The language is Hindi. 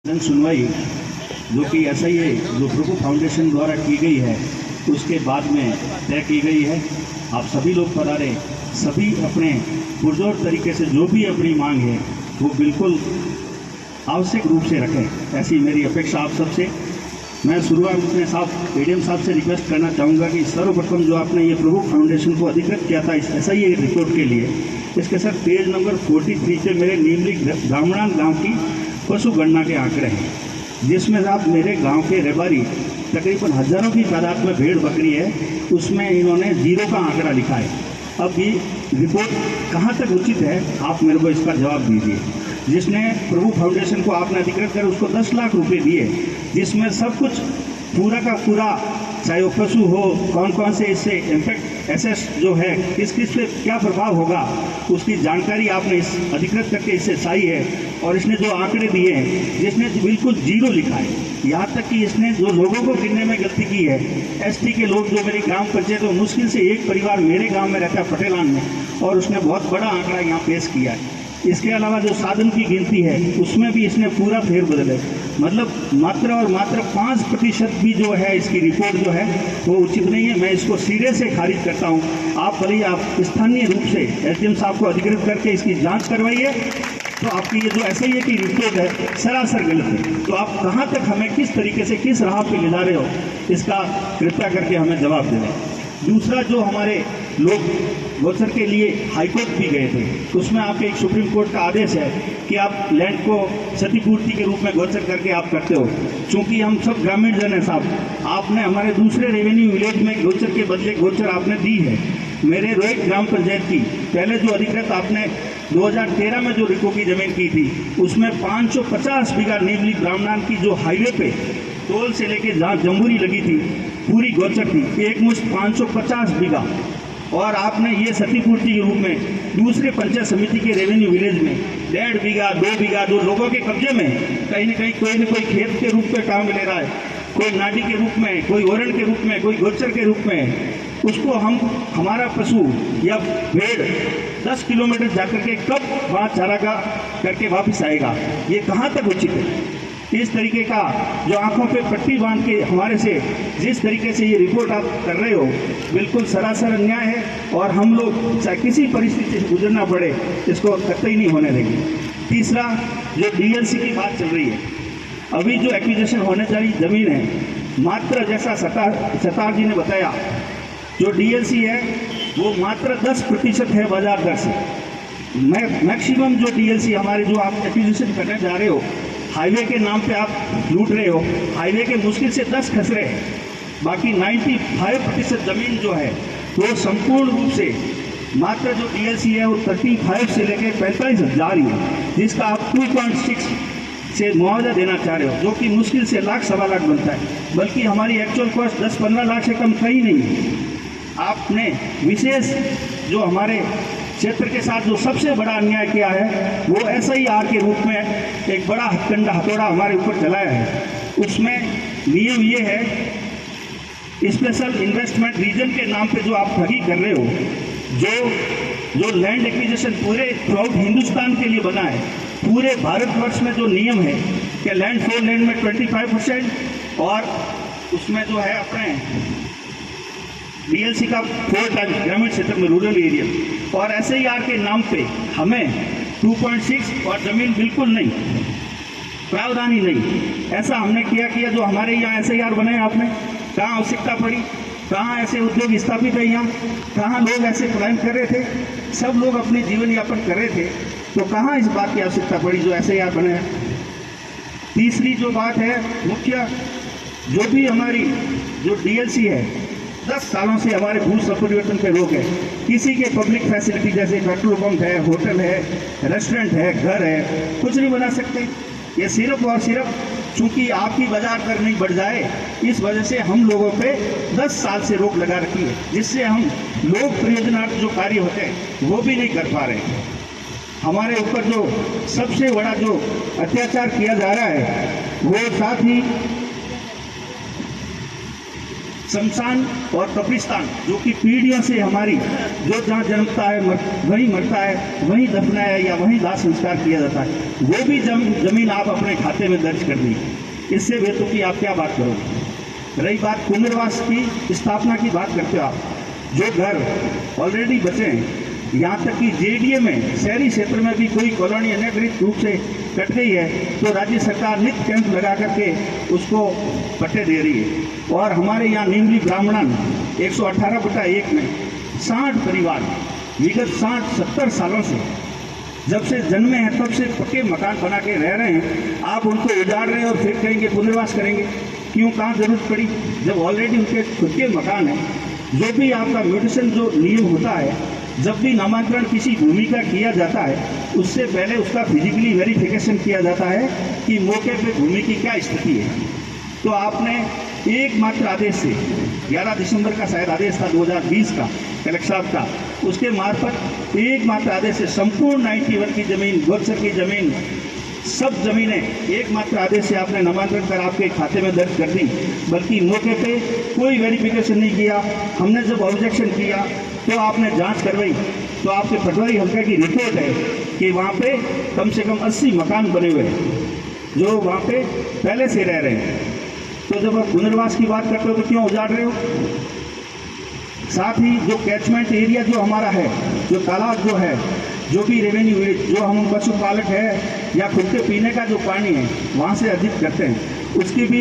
जन सुनवाई जो कि SIA जो प्रभु फाउंडेशन द्वारा की गई है उसके बाद में तय की गई है। आप सभी लोग पधारे, सभी अपने पुरजोर तरीके से जो भी अपनी मांग है वो बिल्कुल आवश्यक रूप से रखें, ऐसी मेरी अपेक्षा आप सबसे। मैं शुरुआत में साहब ADM साहब से रिक्वेस्ट करना चाहूँगा कि सर्वप्रथम जो आपने ये प्रभु फाउंडेशन को अधिकृत किया था इस SIA रिपोर्ट के लिए, इसके सर पेज नंबर 43 पे मेरे नीमली ब्राह्मणान गांव की पशु गणना के आंकड़े हैं, जिसमें आप मेरे गांव के रेबारी तकरीबन हजारों की तादाद में भेड़ बकरी है, उसमें इन्होंने 0 का आंकड़ा लिखा है। अब ये रिपोर्ट कहाँ तक उचित है, आप मेरे को इसका जवाब दीजिए। जिसने प्रभु फाउंडेशन को आपने अधिकृत कर उसको 10 लाख रुपए दिए, जिसमें सब कुछ पूरा का पूरा, चाहे वो पशु हो, कौन कौन से इससे इम्पैक्ट एसेस जो है, किस किस पे क्या प्रभाव होगा, उसकी जानकारी आपने इस अधिकृत करके इससे साई है। और इसने जो आंकड़े दिए हैं, जिसने बिल्कुल 0 लिखा है, यहाँ तक कि इसने जो लोगों को गिनने में गलती की है, ST के लोग जो मेरी ग्राम पंचायत में मुश्किल से एक परिवार मेरे गाँव में रहता है पटेलान में, और उसने बहुत बड़ा आंकड़ा यहाँ पेश किया है। इसके अलावा जो साधन की गिनती है उसमें भी इसने पूरा फेर बदल है, मतलब मात्र और मात्र 5% भी जो है इसकी रिपोर्ट जो है वो उचित नहीं है। मैं इसको सिरे से खारिज करता हूँ। आप भले आप स्थानीय रूप से SDM साहब को अधिकृत करके इसकी जांच करवाइए, तो आपकी ये जो SIA की रिपोर्ट है सरासर गलत है। तो आप कहाँ तक हमें किस तरीके से किस राह पे ले जा रहे हो, इसका कृपया करके हमें जवाब दें। दूसरा, जो हमारे लोग गोचर के लिए हाईकोर्ट भी गए थे, उसमें आपके एक सुप्रीम कोर्ट का आदेश है कि आप लैंड को क्षतिपूर्ति के रूप में गोचर करके आप करते हो। चूंकि हम सब ग्रामीण जन हैं साहब, आपने हमारे दूसरे रेवेन्यू विलेज में गोचर के बदले गोचर आपने दी है। मेरे रोहित ग्राम पंचायत की पहले जो अधिकृत आपने 2013 में जो रिको की जमीन की थी, उसमें 550 बीघा नीमली ब्राह्मणान की जो हाईवे पे टोल से लेके जहाँ जम्बूरी लगी थी पूरी गोचर थी, एक मुश्त 550 बीघा। और आपने ये क्षतिपूर्ति के रूप में दूसरे पंचायत समिति के रेवेन्यू विलेज में 1.5 बीघा 2 बीघा जो लोगों के कब्जे में कहीं न कोई खेत के रूप में काम ले रहा है, कोई नाडी के रूप में, कोई ओरण के रूप में, कोई गोचर के रूप में, उसको हम हमारा पशु या भेड़ 10 किलोमीटर जाकर के कब वहाँ चारागाह करके वापस आएगा, ये कहाँ तक उचित है। इस तरीके का जो आंखों पे पट्टी बांध के हमारे से जिस तरीके से ये रिपोर्ट आप कर रहे हो, बिल्कुल सरासर अन्याय है। और हम लोग चाहे किसी परिस्थिति से गुजरना पड़े, इसको कतई नहीं होने देंगे। तीसरा, जो DLC की बात चल रही है, अभी जो एक्विजिशन होने वाली जमीन है, मात्र जैसा सतार जी ने बताया, जो DLC है वो मात्र 10% है बाजार दर से। मैक्सिमम जो DLC हमारे जो आप एक्विजिशन करने जा रहे हो, हाईवे के नाम पे आप लूट रहे हो, हाईवे के मुश्किल से 10 खसरे हैं, बाकी 95% जमीन जो है वो संपूर्ण रूप से मात्र जो DLC है वो 35 से लेकर 45 हज़ार ही है, जिसका आप 2.6 से मुआवजा देना चाह रहे हो, जो कि मुश्किल से लाख सवा लाख बनता है, बल्कि हमारी एक्चुअल कॉस्ट 10-15 लाख से कम कहीं नहीं है। आपने विशेष जो हमारे क्षेत्र के साथ जो सबसे बड़ा अन्याय किया है वो SIR के रूप में एक बड़ा हथौड़ा हमारे ऊपर चलाया है। उसमें नियम ये है, स्पेशल इन्वेस्टमेंट रीजन के नाम पे जो आप ठगी कर रहे हो, जो लैंड एक्विजिशन पूरे थ्रूआउट हिंदुस्तान के लिए बना है, पूरे भारतवर्ष में जो नियम है कि लैंड फॉर लैंड में 25% और उसमें जो है अपने DLC का 4 टाइम्स ग्रामीण क्षेत्र में, रूरल एरिया, और SIR के नाम पे हमें 2.6 और ज़मीन बिल्कुल नहीं, प्रावधान ही नहीं। ऐसा हमने किया जो हमारे यहाँ SIR बने, आपने कहाँ आवश्यकता पड़ी, कहाँ ऐसे उद्योग स्थापित है, यहाँ कहाँ लोग ऐसे क्लाइम कर रहे थे, सब लोग अपने जीवन यापन कर रहे थे, तो कहाँ इस बात की आवश्यकता पड़ी जो SIR बने हैं। तीसरी जो बात है मुख्य, जो भी हमारी जो DLC है, 10 सालों से हमारे भू परिवर्तन पे रोक है। किसी के पब्लिक फैसिलिटी जैसे पेट्रोल पंप है, होटल है, रेस्टोरेंट है, घर है, कुछ नहीं बना सकते। ये सिर्फ और सिर्फ चूंकि आपकी बाजार दर नहीं बढ़ जाए, इस वजह से हम लोगों पे 10 साल से रोक लगा रखी है, जिससे हम लोग प्रयोजनार्थ जो कार्य होते हैं वो भी नहीं कर पा रहे। हमारे ऊपर जो सबसे बड़ा जो अत्याचार किया जा रहा है वो साथ ही शमशान और कब्रिस्तान जो कि पीढ़ियों से हमारी जो जहाँ जन्मता है वहीं मरता है, वहीं दफनाया या वहीं दाह संस्कार किया जाता है, वो भी जमीन आप अपने खाते में दर्ज कर दी। इससे बेहतर की आप क्या बात करोगे। रही बात पुनर्वास की स्थापना की बात करते हो आप, जो घर ऑलरेडी बचे हैं, यहाँ तक कि जेडीए में शहरी क्षेत्र में भी कोई कॉलोनी अनधिकृत रूप से कट गई है तो राज्य सरकार नित्य कैंप लगा करके उसको पट्टे दे रही है। और हमारे यहाँ नीमली ब्राह्मणन 118/1 में 60 परिवार विगत 60-70 सालों से जब से जन्मे हैं तब से पक्के मकान बना के रह रहे हैं, आप उनको उजाड़ रहे हैं और फिर कहेंगे पुनर्वास करेंगे। क्यों, कहाँ जरूरत पड़ी, जब ऑलरेडी उनके खुद के मकान हैं। जो भी आपका म्यूटेशन जो नियम होता है, जब भी नामांतरण किसी भूमि का किया जाता है उससे पहले उसका फिजिकली वेरिफिकेशन किया जाता है कि मौके पे भूमि की क्या स्थिति है। तो आपने एकमात्र आदेश से 11 दिसंबर का शायद आदेश था 2020 का कलेक्टर साहब का, उसके मार्फत एकमात्र आदेश से संपूर्ण 91 की जमीन, गोचर की जमीन, सब जमीनें एकमात्र आदेश से आपने नामांतरण कर आपके खाते में दर्ज कर दी, बल्कि मौके पे कोई वेरिफिकेशन नहीं किया। हमने जब ऑब्जेक्शन किया तो आपने जांच करवाई तो आपके पटवारी हल्का की रिपोर्ट है कि वहाँ पे कम से कम 80 मकान बने हुए हैं जो वहाँ पे पहले से रह रहे हैं। तो जब आप पुनर्वास की बात करते हो तो क्यों उजाड़ रहे हो। साथ ही जो कैचमेंट एरिया जो हमारा है, जो तालाब जो है, जो भी रेवेन्यू जो हम पशुपालक है या खुद के पीने का जो पानी है वहाँ से अर्जित करते हैं, उसकी भी